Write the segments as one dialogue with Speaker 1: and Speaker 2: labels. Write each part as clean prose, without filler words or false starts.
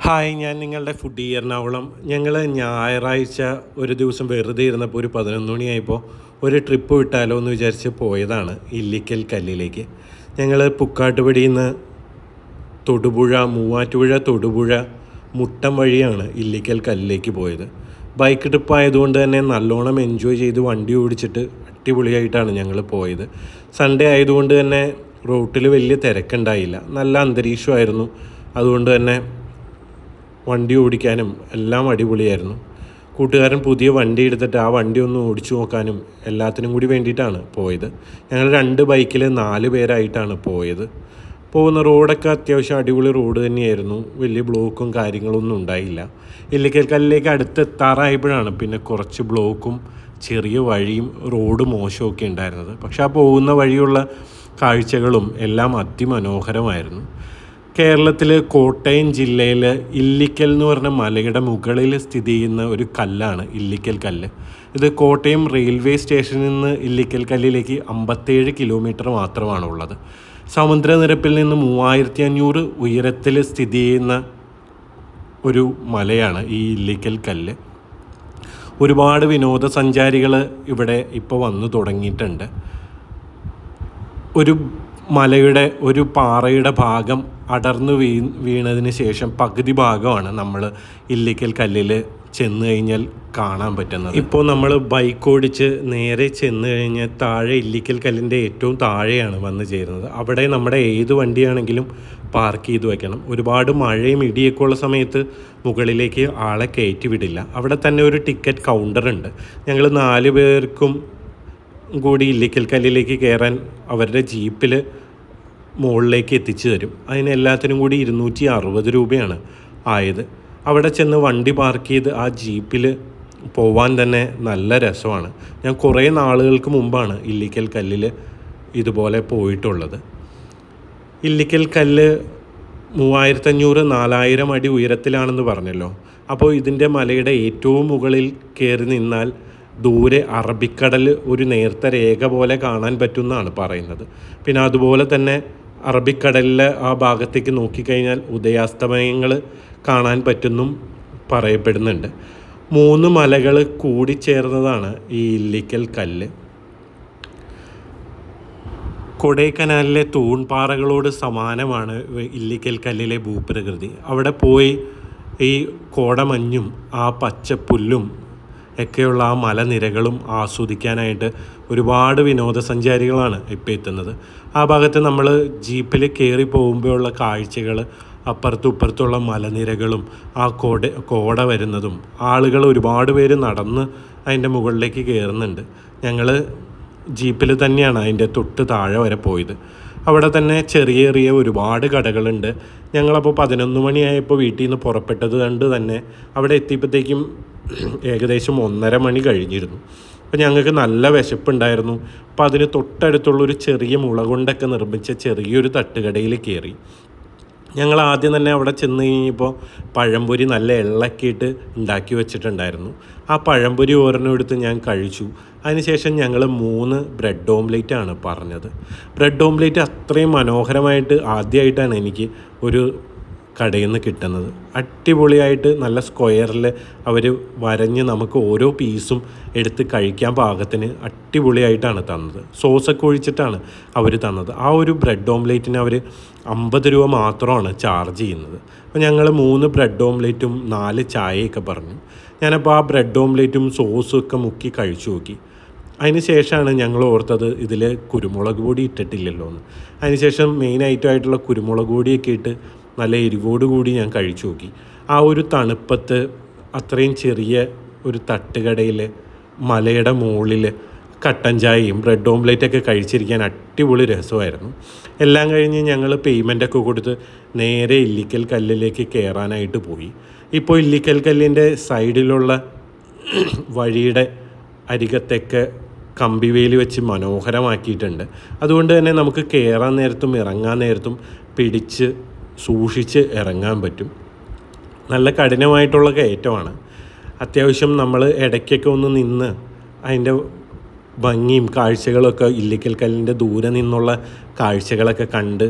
Speaker 1: Hi, ഞാൻ നിങ്ങളുടെ foodie Ernakulam. ഞങ്ങൾ ഞായറാഴ്ച ഒരു ദിവസം വെറുതെ ഇരുന്നപ്പോൾ ഒരു 11 മണിയായപ്പോൾ ഒരു ട്രിപ്പ് വിട്ടാലോ എന്ന് വിചാരിച്ച് പോയതാണ് ഇല്ലിക്കൽ കല്ലിലേക്ക്. ഞങ്ങൾ പുക്കാട്ടുപടിയിൽ നിന്ന് തൊടുപുഴ, മൂവാറ്റുപുഴ, തൊടുപുഴ, മുട്ടം വഴിയാണ് ഇല്ലിക്കൽ കല്ലിലേക്ക് പോയത്. ബൈക്ക് ട്രിപ്പ് ആയതുകൊണ്ട് തന്നെ നല്ലോണം എൻജോയ് ചെയ്ത് വണ്ടി ഓടിച്ചിട്ട് അടിപൊളിയായിട്ടാണ് ഞങ്ങൾ പോയത്. സൺഡേ ആയതുകൊണ്ട് തന്നെ റോട്ടിൽ വലിയ തിരക്കുണ്ടായില്ല, നല്ല അന്തരീക്ഷമായിരുന്നു. അതുകൊണ്ട് തന്നെ വണ്ടി ഓടിക്കാനും എല്ലാം അടിപൊളിയായിരുന്നു. കൂട്ടുകാരൻ പുതിയ വണ്ടി എടുത്തിട്ട് ആ വണ്ടി ഒന്ന് ഓടിച്ചു നോക്കാനും എല്ലാത്തിനും കൂടി വേണ്ടിയിട്ടാണ് പോയത്. ഞങ്ങൾ 2 ബൈക്കിൽ 4 പേരായിട്ടാണ് പോയത്. പോകുന്ന റോഡൊക്കെ അത്യാവശ്യം അടിപൊളി റോഡ് തന്നെയായിരുന്നു. വലിയ ബ്ലോക്കും കാര്യങ്ങളൊന്നും ഉണ്ടായില്ല. ഇല്ലിക്കൽ കല്ലിലേക്ക് അടുത്തെത്താറായപ്പോഴാണ് പിന്നെ കുറച്ച് ബ്ലോക്കും ചെറിയ വഴിയും റോഡ് മോശമൊക്കെ ഉണ്ടായിരുന്നത്. പക്ഷേ ആ പോകുന്ന വഴിയുള്ള കാഴ്ചകളും എല്ലാം അതിമനോഹരമായിരുന്നു. കേരളത്തിൽ കോട്ടയം ജില്ലയിൽ ഇല്ലിക്കൽ എന്ന് പറഞ്ഞ മലയുടെ മുകളിൽ സ്ഥിതി ചെയ്യുന്ന ഒരു കല്ലാണ് ഇല്ലിക്കൽ കല്ല്. ഇത് കോട്ടയം റെയിൽവേ സ്റ്റേഷനിൽ നിന്ന് ഇല്ലിക്കൽ കല്ലിലേക്ക് 57 കിലോമീറ്റർ മാത്രമാണുള്ളത്. സമുദ്രനിരപ്പിൽ നിന്ന് 3500 ഉയരത്തിൽ സ്ഥിതി ചെയ്യുന്ന ഒരു മലയാണ് ഈ ഇല്ലിക്കൽ കല്ല്. ഒരുപാട് വിനോദസഞ്ചാരികൾ ഇവിടെ ഇപ്പോൾ വന്നു തുടങ്ങിയിട്ടുണ്ട്. ഒരു മലയുടെ ഒരു പാറയുടെ ഭാഗം അടർന്നു വീണതിന് ശേഷം പകുതി ഭാഗമാണ് നമ്മൾ ഇല്ലിക്കൽ കല്ലിൽ ചെന്ന് കഴിഞ്ഞാൽ കാണാൻ പറ്റുന്നത്. ഇപ്പോൾ നമ്മൾ ബൈക്ക് ഓടിച്ച് നേരെ ചെന്ന് കഴിഞ്ഞാൽ താഴെ ഇല്ലിക്കൽ കല്ലിൻ്റെ ഏറ്റവും താഴെയാണ് വന്ന് ചേരുന്നത്. അവിടെ നമ്മുടെ ഏത് വണ്ടിയാണെങ്കിലും പാർക്ക് ചെയ്ത് വയ്ക്കണം. ഒരുപാട് മഴയും ഇടിയൊക്കെ ഉള്ള സമയത്ത് മുകളിലേക്ക് ആളെ കയറ്റി വിടില്ല. അവിടെ തന്നെ ഒരു ടിക്കറ്റ് കൗണ്ടറുണ്ട്. ഞങ്ങൾ 4 പേർക്കും കൂടി ഇല്ലിക്കൽ കല്ലിലേക്ക് കയറാൻ അവരുടെ ജീപ്പിൽ മുകളിലേക്ക് എത്തിച്ചു തരും. അതിന് എല്ലാത്തിനും കൂടി 260 രൂപയാണ് ആയത്. അവിടെ ചെന്ന് വണ്ടി പാർക്ക് ചെയ്ത് ആ ജീപ്പിൽ പോവാൻ തന്നെ നല്ല രസമാണ്. ഞാൻ കുറേ നാളുകൾക്ക് മുമ്പാണ് ഇല്ലിക്കൽ കല്ലിൽ ഇതുപോലെ പോയിട്ടുള്ളത്. ഇല്ലിക്കൽ കല്ല് 3500-4000 അടി ഉയരത്തിലാണെന്ന് പറഞ്ഞല്ലോ. അപ്പോൾ ഇതിൻ്റെ മലയുടെ ഏറ്റവും മുകളിൽ കയറി നിന്നാൽ ദൂരെ അറബിക്കടൽ ഒരു നേർത്ത രേഖ പോലെ കാണാൻ പറ്റുമെന്നാണ് പറയുന്നത്. പിന്നെ അതുപോലെ തന്നെ അറബിക്കടലിലെ ആ ഭാഗത്തേക്ക് നോക്കിക്കഴിഞ്ഞാൽ ഉദയാസ്തമയങ്ങൾ കാണാൻ പറ്റുമെന്നും പറയപ്പെടുന്നുണ്ട്. 3 മലകൾ കൂടിച്ചേർന്നതാണ് ഈ ഇല്ലിക്കൽ കല്ല്. കൊടൈക്കനാലിലെ തൂൺപാറകളോട് സമാനമാണ് ഇല്ലിക്കൽ കല്ലിലെ ഭൂപ്രകൃതി. അവിടെ പോയി ഈ കോടമഞ്ഞും ആ പച്ചപ്പുല്ലും ഒക്കെയുള്ള ആ മലനിരകളും ആസ്വദിക്കാനായിട്ട് ഒരുപാട് വിനോദസഞ്ചാരികളാണ് ഇപ്പോൾ എത്തുന്നത്. ആ ഭാഗത്ത് നമ്മൾ ജീപ്പിൽ കയറി പോകുമ്പോഴുള്ള കാഴ്ചകൾ, അപ്പുറത്തും ഇപ്പുറത്തുള്ള മലനിരകളും ആ കോട വരുന്നതും, ആളുകൾ ഒരുപാട് പേര് നടന്ന് അതിൻ്റെ മുകളിലേക്ക് കയറുന്നുണ്ട്. ഞങ്ങൾ ജീപ്പിൽ തന്നെയാണ് അതിൻ്റെ തൊട്ട് താഴെ വരെ പോയത്. അവിടെ തന്നെ ചെറിയ ചെറിയ ഒരുപാട് കടകളുണ്ട്. ഞങ്ങളപ്പോൾ 11 മണിയായപ്പോൾ വീട്ടിൽ നിന്ന് പുറപ്പെട്ടത് കൊണ്ട് തന്നെ അവിടെ എത്തിയപ്പോഴത്തേക്കും ഏകദേശം 1:30 മണി കഴിഞ്ഞിരുന്നു. അപ്പോൾ ഞങ്ങൾക്ക് നല്ല വിശപ്പുണ്ടായിരുന്നു. അപ്പോൾ അതിന് തൊട്ടടുത്തുള്ളൊരു ചെറിയ മുള കൊണ്ടൊക്കെ നിർമ്മിച്ച ചെറിയൊരു തട്ടുകടയിൽ കയറി. ഞങ്ങൾ ആദ്യം തന്നെ അവിടെ ചെന്ന് കഴിഞ്ഞപ്പോൾ പഴംപൊരി നല്ല എള്ളക്കിയിട്ട് ഉണ്ടാക്കി വെച്ചിട്ടുണ്ടായിരുന്നു. ആ പഴംപൊരി ഒരെണ്ണം എടുത്ത് ഞാൻ കഴിച്ചു. അതിനുശേഷം ഞങ്ങൾ 3 ബ്രെഡ് ഓംലേറ്റാണ് പറഞ്ഞത്. ബ്രെഡ് ഓംലേറ്റ് അത്രയും മനോഹരമായിട്ട് ആദ്യമായിട്ടാണ് എനിക്ക് ഒരു കടയിൽ നിന്ന് കിട്ടുന്നത്. അടിപൊളിയായിട്ട് നല്ല സ്ക്വയറിൽ അവർ വരഞ്ഞ് നമുക്ക് ഓരോ പീസും എടുത്ത് കഴിക്കാൻ പാകത്തിന് അടിപൊളിയായിട്ടാണ് തന്നത്. സോസൊക്കെ ഒഴിച്ചിട്ടാണ് അവർ തന്നത്. ആ ഒരു ബ്രെഡ് ഓംലേറ്റിന് അവർ 50 രൂപ മാത്രമാണ് ചാർജ് ചെയ്യുന്നത്. അപ്പോൾ ഞങ്ങൾ 3 ബ്രെഡ് ഓംലേറ്റും 4 ചായയൊക്കെ പറഞ്ഞു. ഞാനപ്പോൾ ആ ബ്രെഡ് ഓംലേറ്റും സോസും ഒക്കെ മുക്കി കഴിച്ചു നോക്കി. അതിന് ശേഷമാണ് ഞങ്ങൾ ഓർത്തത് ഇതിൽ കുരുമുളക് പൊടി ഇട്ടിട്ടില്ലല്ലോ എന്ന്. അതിനുശേഷം മെയിൻ ഐറ്റമായിട്ടുള്ള കുരുമുളക് പൊടിയൊക്കെ ഇട്ട് നല്ല എരിവോട് കൂടി ഞാൻ കഴിച്ചു നോക്കി. ആ ഒരു തണുപ്പത്ത് അത്രയും ചെറിയ ഒരു തട്ടുകടയിൽ മലയുടെ മുകളിൽ കട്ടൻ ചായയും ബ്രെഡ് ഓംലേറ്റൊക്കെ കഴിച്ചിരിക്കാൻ അടിപൊളി രസമായിരുന്നു. എല്ലാം കഴിഞ്ഞ് ഞങ്ങൾ പേയ്മെൻറ്റൊക്കെ കൊടുത്ത് നേരെ ഇല്ലിക്കൽ കല്ലിലേക്ക് കയറാനായിട്ട് പോയി. ഇപ്പോൾ ഇല്ലിക്കൽ കല്ലിൻ്റെ സൈഡിലുള്ള വഴിയുടെ അരികത്തൊക്കെ കമ്പിവേലി വെച്ച് മനോഹരമാക്കിയിട്ടുണ്ട്. അതുകൊണ്ട് തന്നെ നമുക്ക് കയറാൻ നേരത്തും ഇറങ്ങാൻ നേരത്തും പിടിച്ച് സൂക്ഷിച്ച് ഇറങ്ങാൻ പറ്റും. നല്ല കഠിനമായിട്ടുള്ള കയറ്റമാണ്. അത്യാവശ്യം നമ്മൾ ഇടയ്ക്കൊക്കെ ഒന്ന് നിന്ന് അതിൻ്റെ ഭംഗിയും കാഴ്ചകളൊക്കെ ഇല്ലിക്കൽ കല്ലിൻ്റെ ദൂരെ നിന്നുള്ള കാഴ്ചകളൊക്കെ കണ്ട്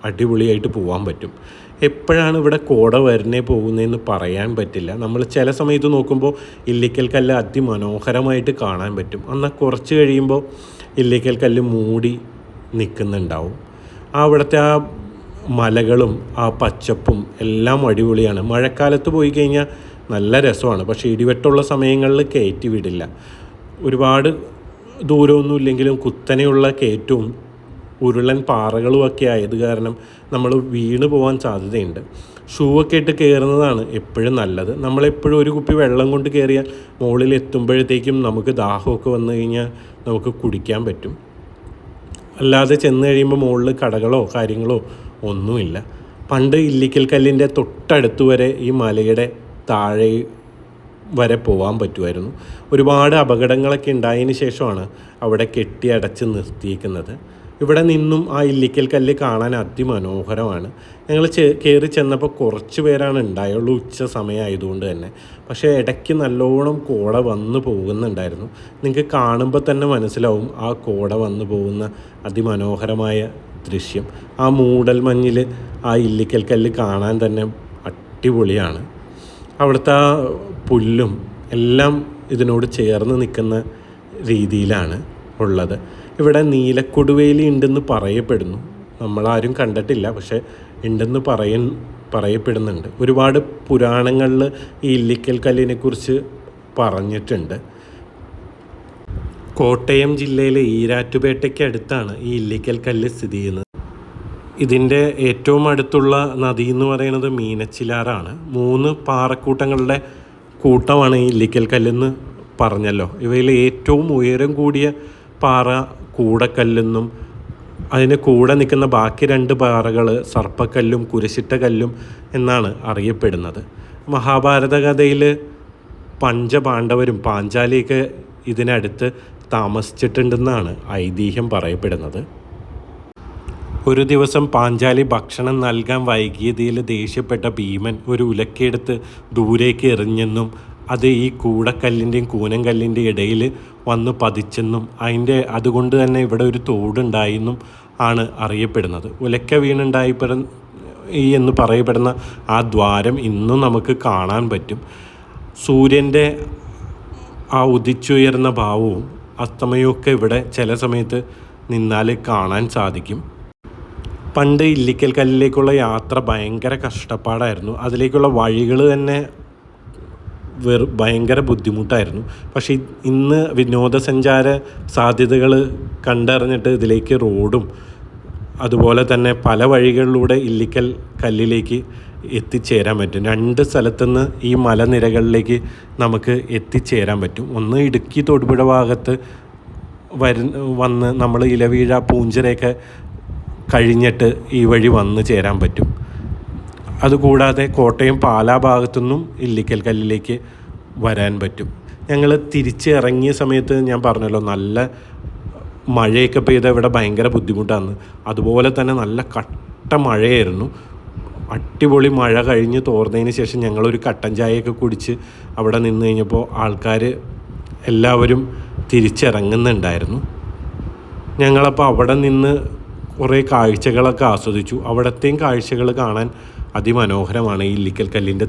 Speaker 1: അടിപൊളിയായിട്ട് പോകാൻ പറ്റും. എപ്പോഴാണ് ഇവിടെ കോട വരുന്നേ പോകുന്നതെന്ന് പറയാൻ പറ്റില്ല. നമ്മൾ ചില സമയത്ത് നോക്കുമ്പോൾ ഇല്ലിക്കൽ കല്ല് അതിമനോഹരമായിട്ട് കാണാൻ പറ്റും. എന്നാൽ കുറച്ച് കഴിയുമ്പോൾ ഇല്ലിക്കൽ കല്ല് മൂടി നിൽക്കുന്നുണ്ടാവും. അവിടുത്തെ ആ മലകളും ആ പച്ചപ്പും എല്ലാം അടിപൊളിയാണ്. മഴക്കാലത്ത് പോയി കഴിഞ്ഞാൽ നല്ല രസമാണ്. പക്ഷേ ഇടിവെട്ടുള്ള സമയങ്ങളിൽ കയറ്റി വിടില്ല. ഒരുപാട് ദൂരമൊന്നും ഇല്ലെങ്കിലും കുത്തനെയുള്ള കയറ്റവും ഉരുളൻ പാറകളുമൊക്കെ ആയത് കാരണം നമ്മൾ വീണ് പോകാൻ സാധ്യതയുണ്ട്. ഷൂ ഒക്കെ ഇട്ട് കയറുന്നതാണ് എപ്പോഴും നല്ലത്. നമ്മളെപ്പോഴും ഒരു കുപ്പി വെള്ളം കൊണ്ട് കയറിയാൽ മുകളിൽ എത്തുമ്പോഴത്തേക്കും നമുക്ക് ദാഹമൊക്കെ വന്നു കഴിഞ്ഞാൽ നമുക്ക് കുടിക്കാൻ പറ്റും. അല്ലാതെ ചെന്ന് കഴിയുമ്പോൾ മുകളിൽ കടകളോ കാര്യങ്ങളോ ഒന്നുമില്ല. പണ്ട് ഇല്ലിക്കൽ കല്ലിൻ്റെ തൊട്ടടുത്ത് വരെ ഈ മലയുടെ താഴെ വരെ പോകാൻ പറ്റുമായിരുന്നു. ഒരുപാട് അപകടങ്ങളൊക്കെ ഉണ്ടായതിന് ശേഷമാണ് അവിടെ കെട്ടി അടച്ച് നിർത്തിയിരിക്കുന്നത്. ഇവിടെ നിന്നും ആ ഇല്ലിക്കൽ കല്ല് കാണാൻ അതിമനോഹരമാണ്. ഞങ്ങൾ കയറി ചെന്നപ്പോൾ കുറച്ച് പേരാണ് ഉണ്ടായുള്ളൂ, ഉച്ച സമയമായതുകൊണ്ട് തന്നെ. പക്ഷേ ഇടയ്ക്ക് നല്ലോണം കോട വന്നു പോകുന്നുണ്ടായിരുന്നു. നിങ്ങൾക്ക് കാണുമ്പോൾ തന്നെ മനസ്സിലാവും ആ കോട വന്നു പോകുന്ന അതിമനോഹരമായ ദൃശ്യം. ആ മൂടൽ മഞ്ഞിൽ ആ ഇല്ലിക്കൽ കല്ല് കാണാൻ തന്നെ അടിപൊളിയാണ്. അവിടുത്തെ ആ പുല്ലും എല്ലാം ഇതിനോട് ചേർന്ന് നിൽക്കുന്ന രീതിയിലാണ് ഉള്ളത്. ഇവിടെ നീലക്കൊടുവേലി ഉണ്ടെന്ന് പറയപ്പെടുന്നു. നമ്മളാരും കണ്ടിട്ടില്ല, പക്ഷേ ഉണ്ടെന്ന് പറയപ്പെടുന്നുണ്ട്. ഒരുപാട് പുരാണങ്ങളിൽ ഈ ഇല്ലിക്കൽ കല്ലിനെക്കുറിച്ച് പറഞ്ഞിട്ടുണ്ട്. കോട്ടയം ജില്ലയിലെ ഈരാറ്റുപേട്ടയ്ക്ക് അടുത്താണ് ഈ ഇല്ലിക്കൽ കല്ല് സ്ഥിതി ചെയ്യുന്നത്. ഇതിൻ്റെ ഏറ്റവും അടുത്തുള്ള നദി എന്ന് പറയുന്നത് മീനച്ചിലാറാണ്. 3 പാറക്കൂട്ടങ്ങളുടെ കൂട്ടമാണ് ഈ ഇല്ലിക്കൽ കല്ലെന്ന് പറഞ്ഞല്ലോ. ഇവയിൽ ഏറ്റവും ഉയരം കൂടിയ പാറ കൂടക്കല്ലെന്നും അതിന് കൂടെ നിൽക്കുന്ന ബാക്കി 2 പാറകൾ സർപ്പക്കല്ലും കുരിശിട്ട കല്ലും എന്നാണ് അറിയപ്പെടുന്നത്. മഹാഭാരത കഥയിൽ പഞ്ചപാണ്ഡവരും പാഞ്ചാലിയൊക്കെ ഇതിനടുത്ത് താമസിച്ചിട്ടുണ്ടെന്നാണ് ഐതിഹ്യം പറയപ്പെടുന്നത്. ഒരു ദിവസം പാഞ്ചാലി ഭക്ഷണം നൽകാൻ വൈകിയതിൽ ദേഷ്യപ്പെട്ട ഭീമൻ ഒരു ഉലക്കയെടുത്ത് ദൂരേക്ക് എറിഞ്ഞെന്നും അത് ഈ കൂടക്കല്ലിൻ്റെയും കൂനങ്കല്ലിൻ്റെയും ഇടയിൽ വന്ന് പതിച്ചെന്നും അതുകൊണ്ട് തന്നെ ഇവിടെ ഒരു തോടുണ്ടായെന്നും ആണ് അറിയപ്പെടുന്നത്. ഉലക്ക എന്ന് പറയപ്പെടുന്ന ആ ദ്വാരം ഇന്നും നമുക്ക് കാണാൻ പറ്റും. സൂര്യൻ്റെ ആ ഉദിച്ചുയർന്ന ഭാവവും അസ്തമയവും ഇവിടെ ചില സമയത്ത് നിന്നാൽ കാണാൻ സാധിക്കും. പണ്ട് ഇല്ലിക്കൽ കല്ലിലേക്കുള്ള യാത്ര ഭയങ്കര കഷ്ടപ്പാടായിരുന്നു. അതിലേക്കുള്ള വഴികൾ തന്നെ ഭയങ്കര ബുദ്ധിമുട്ടായിരുന്നു. പക്ഷേ ഇന്ന് വിനോദസഞ്ചാര സാധ്യതകൾ കണ്ടറിഞ്ഞിട്ട് ഇതിലേക്ക് റോഡും അതുപോലെ തന്നെ പല വഴികളിലൂടെ ഇല്ലിക്കൽ കല്ലിലേക്ക് എത്തിച്ചേരാൻ പറ്റും. 2 സ്ഥലത്തുനിന്ന് ഈ മലനിരകളിലേക്ക് നമുക്ക് എത്തിച്ചേരാൻ പറ്റും. ഒന്ന് ഇടുക്കി തൊടുപുഴ ഭാഗത്ത് വന്ന് നമ്മൾ ഇലവീഴ പൂഞ്ചിറയൊക്കെ കഴിഞ്ഞിട്ട് ഈ വഴി വന്ന് ചേരാൻ പറ്റും. അതുകൂടാതെ കോട്ടയം പാലാ ഭാഗത്തുനിന്നും ഇല്ലിക്കൽ കല്ലിലേക്ക് വരാൻ പറ്റും. ഞങ്ങൾ തിരിച്ച് ഇറങ്ങിയ സമയത്ത് ഞാൻ പറഞ്ഞല്ലോ നല്ല മഴയൊക്കെ പെയ്ത ഇവിടെ ഭയങ്കര ബുദ്ധിമുട്ടാണ്. അതുപോലെ തന്നെ നല്ല കട്ട മഴയായിരുന്നു. അടിപൊളി മഴ കഴിഞ്ഞ് തോർന്നതിന് ശേഷം ഞങ്ങളൊരു കട്ടൻ ചായയൊക്കെ കുടിച്ച് അവിടെ നിന്ന് കഴിഞ്ഞപ്പോൾ ആൾക്കാർ എല്ലാവരും തിരിച്ചിറങ്ങുന്നുണ്ടായിരുന്നു. ഞങ്ങളപ്പോൾ അവിടെ നിന്ന് കുറേ കാഴ്ചകളൊക്കെ ആസ്വദിച്ചു. അവിടത്തെയും കാഴ്ചകൾ കാണാൻ അതിമനോഹരമാണ്. ഈ ഇല്ലിക്കൽ കല്ലിൻ്റെ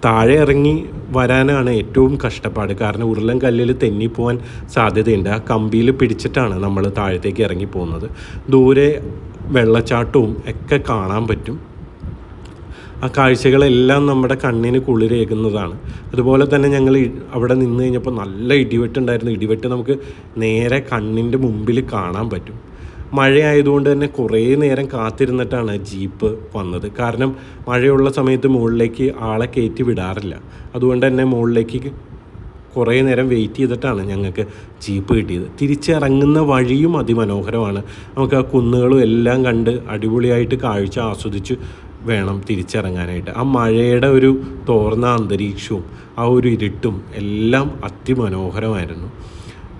Speaker 1: താഴെ ഇറങ്ങി വരാനാണ് ഏറ്റവും കഷ്ടപ്പാട്. കാരണം ഉരുളൻ കല്ലിൽ തെന്നിപ്പോവാൻ സാധ്യതയുണ്ട്. ആ കമ്പിയിൽ പിടിച്ചിട്ടാണ് നമ്മൾ താഴത്തേക്ക് ഇറങ്ങി പോകുന്നത്. ദൂരെ വെള്ളച്ചാട്ടവും ഒക്കെ കാണാൻ പറ്റും. ആ കാഴ്ചകളെല്ലാം നമ്മുടെ കണ്ണിന് കുളിരേകുന്നതാണ്. അതുപോലെ തന്നെ ഞങ്ങൾ അവിടെ നിന്ന് കഴിഞ്ഞപ്പോൾ നല്ല ഇടിവെട്ടുണ്ടായിരുന്നു. ഇടിവെട്ട് നമുക്ക് നേരെ കണ്ണിൻ്റെ മുമ്പിൽ കാണാൻ പറ്റും. മഴയായതുകൊണ്ട് തന്നെ കുറേ നേരം കാത്തിരുന്നിട്ടാണ് ജീപ്പ് വന്നത്. കാരണം മഴയുള്ള സമയത്ത് മുകളിലേക്ക് ആളെ കയറ്റി വിടാറില്ല. അതുകൊണ്ട് തന്നെ മുകളിലേക്ക് കുറേ നേരം വെയിറ്റ് ചെയ്തിട്ടാണ് ഞങ്ങൾക്ക് ജീപ്പ് കിട്ടിയത്. തിരിച്ചിറങ്ങുന്ന വഴിയും അതിമനോഹരമാണ്. നമുക്ക് ആ കുന്നുകളും എല്ലാം കണ്ട് അടിപൊളിയായിട്ട് കാഴ്ച ആസ്വദിച്ച് വേണം തിരിച്ചിറങ്ങാനായിട്ട്. ആ മഴയുടെ ഒരു തോർന്ന അന്തരീക്ഷവും ആ ഒരു ഇരുട്ടും എല്ലാം അതിമനോഹരമായിരുന്നു.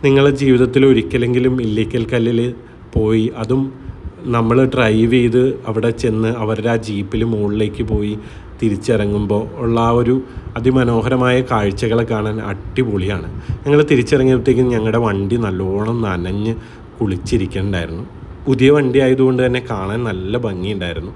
Speaker 1: നിങ്ങളുടെ ജീവിതത്തിൽ ഒരിക്കലെങ്കിലും ഇല്ലിക്കൽ കല്ലിൽ പോയി, അതും നമ്മൾ ഡ്രൈവ് ചെയ്ത് അവിടെ ചെന്ന് അവരുടെ ആ ജീപ്പിൽ മുകളിലേക്ക് പോയി തിരിച്ചിറങ്ങുമ്പോൾ ഉള്ള ആ ഒരു അതിമനോഹരമായ കാഴ്ചകളെ കാണാൻ അടിപൊളിയാണ്. ഞങ്ങൾ തിരിച്ചിറങ്ങിയപ്പോഴത്തേക്കും ഞങ്ങളുടെ വണ്ടി നല്ലോണം നനഞ്ഞ് കുളിച്ചിരിക്കുന്നുണ്ടായിരുന്നു. പുതിയ വണ്ടി ആയതുകൊണ്ട് തന്നെ കാണാൻ നല്ല ഭംഗിയുണ്ടായിരുന്നു.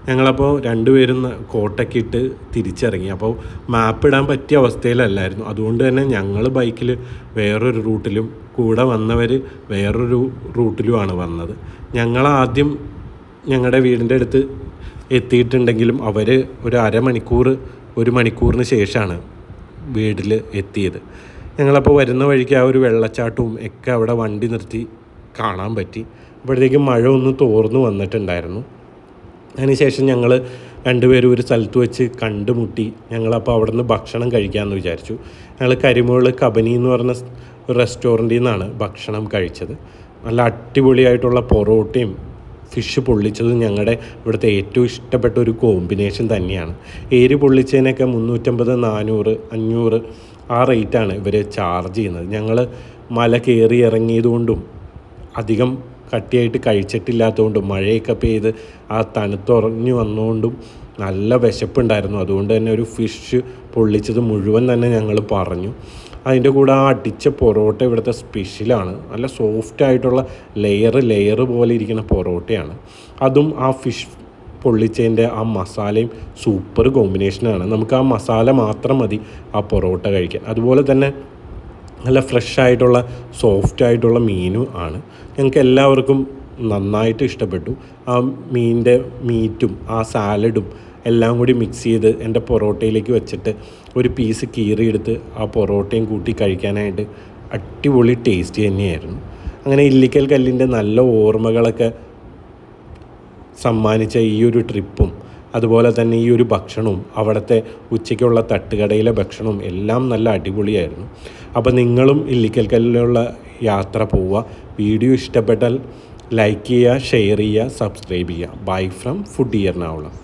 Speaker 1: ഞങ്ങളപ്പോൾ രണ്ടുപേരും കോട്ടൊക്കെ ഇട്ട് തിരിച്ചിറങ്ങി. അപ്പോൾ മാപ്പ് ഇടാൻ പറ്റിയ അവസ്ഥയിലല്ലായിരുന്നു. അതുകൊണ്ട് തന്നെ ഞങ്ങൾ ബൈക്കിൽ വേറൊരു റൂട്ടിലും കൂടെ വന്നവർ വേറൊരു റൂട്ടിലുമാണ് വന്നത്. ഞങ്ങളാദ്യം ഞങ്ങളുടെ വീടിൻ്റെ അടുത്ത് എത്തിയിട്ടുണ്ടെങ്കിലും അവർ ഒരു അരമണിക്കൂർ 1 മണിക്കൂറിന് ശേഷമാണ് വീട്ടിൽ എത്തിയത്. ഞങ്ങളപ്പോൾ വരുന്ന വഴിക്ക് ആ ഒരു വെള്ളച്ചാട്ടവും ഒക്കെ അവിടെ വണ്ടി നിർത്തി കാണാൻ പറ്റി. അപ്പോഴത്തേക്കും മഴ ഒന്ന് തോർന്നു വന്നിട്ടുണ്ടായിരുന്നു. അതിനുശേഷം ഞങ്ങൾ രണ്ടുപേരും ഒരു സ്ഥലത്ത് വെച്ച് കണ്ടുമുട്ടി. ഞങ്ങളപ്പോൾ അവിടെ നിന്ന് ഭക്ഷണം കഴിക്കാമെന്ന് വിചാരിച്ചു. ഞങ്ങൾ കരിമുകൾ കബനി എന്ന് പറഞ്ഞ ഒരു റെസ്റ്റോറൻറ്റിൽ നിന്നാണ് ഭക്ഷണം കഴിച്ചത്. നല്ല അടിപൊളിയായിട്ടുള്ള പൊറോട്ടയും ഫിഷ് പൊള്ളിച്ചതും ഞങ്ങളുടെ ഇവിടുത്തെ ഏറ്റവും ഇഷ്ടപ്പെട്ട ഒരു കോമ്പിനേഷൻ തന്നെയാണ്. ഏരി പൊള്ളിച്ചതിനൊക്കെ 350, 400, 500 ആ റേറ്റാണ് ഇവർ ചാർജ് ചെയ്യുന്നത്. ഞങ്ങൾ മല കയറി ഇറങ്ങിയതുകൊണ്ടും അധികം കട്ടിയായിട്ട് കഴിച്ചിട്ടില്ലാത്തതുകൊണ്ടും മഴയൊക്കെ പെയ്ത് ആ തണുത്തുറഞ്ഞു വന്നുകൊണ്ടും നല്ല വിശപ്പുണ്ടായിരുന്നു. അതുകൊണ്ട് തന്നെ ഒരു ഫിഷ് പൊള്ളിച്ചത് മുഴുവൻ തന്നെ ഞങ്ങൾ പറഞ്ഞു. അതിൻ്റെ കൂടെ ആ അടിച്ച പൊറോട്ട ഇവിടുത്തെ സ്പെഷ്യലാണ്. നല്ല സോഫ്റ്റായിട്ടുള്ള ലെയർ പോലെ ഇരിക്കുന്ന പൊറോട്ടയാണ്. അതും ആ ഫിഷ് പൊള്ളിച്ചതിൻ്റെ ആ മസാലയും സൂപ്പർ കോമ്പിനേഷനാണ്. നമുക്ക് ആ മസാല മാത്രം മതി ആ പൊറോട്ട കഴിക്കാൻ. അതുപോലെ തന്നെ നല്ല ഫ്രഷായിട്ടുള്ള സോഫ്റ്റായിട്ടുള്ള മീനും ആണ്. ഞങ്ങൾക്ക് എല്ലാവർക്കും നന്നായിട്ട് ഇഷ്ടപ്പെട്ടു. ആ മീനിൻ്റെ മീറ്റും ആ സാലഡും എല്ലാം കൂടി മിക്സ് ചെയ്ത് എൻ്റെ പൊറോട്ടയിലേക്ക് വെച്ചിട്ട് ഒരു പീസ് കീറിയെടുത്ത് ആ പൊറോട്ടയും കൂട്ടി കഴിക്കാനായിട്ട് അടിപൊളി ടേസ്റ്റ് തന്നെയായിരുന്നു. അങ്ങനെ ഇല്ലിക്കൽ കല്ലിൻ്റെ നല്ല ഓർമ്മകളൊക്കെ സമ്മാനിച്ച ഈ ഒരു ട്രിപ്പും അതുപോലെ തന്നെ ഈ ഒരു ഭക്ഷണവും അവിടുത്തെ ഉച്ചയ്ക്കുള്ള തട്ടുകടയിലെ ഭക്ഷണവും എല്ലാം നല്ല അടിപൊളിയായിരുന്നു. അപ്പോൾ നിങ്ങളും ഇല്ലിക്കൽ കല്ലിലുള്ള യാത്ര പോവുക. വീഡിയോ ഇഷ്ടപ്പെട്ടാൽ ലൈക്ക് ചെയ്യുക, ഷെയർ ചെയ്യുക, സബ്സ്ക്രൈബ് ചെയ്യുക. Bye from foodie Ernakulam.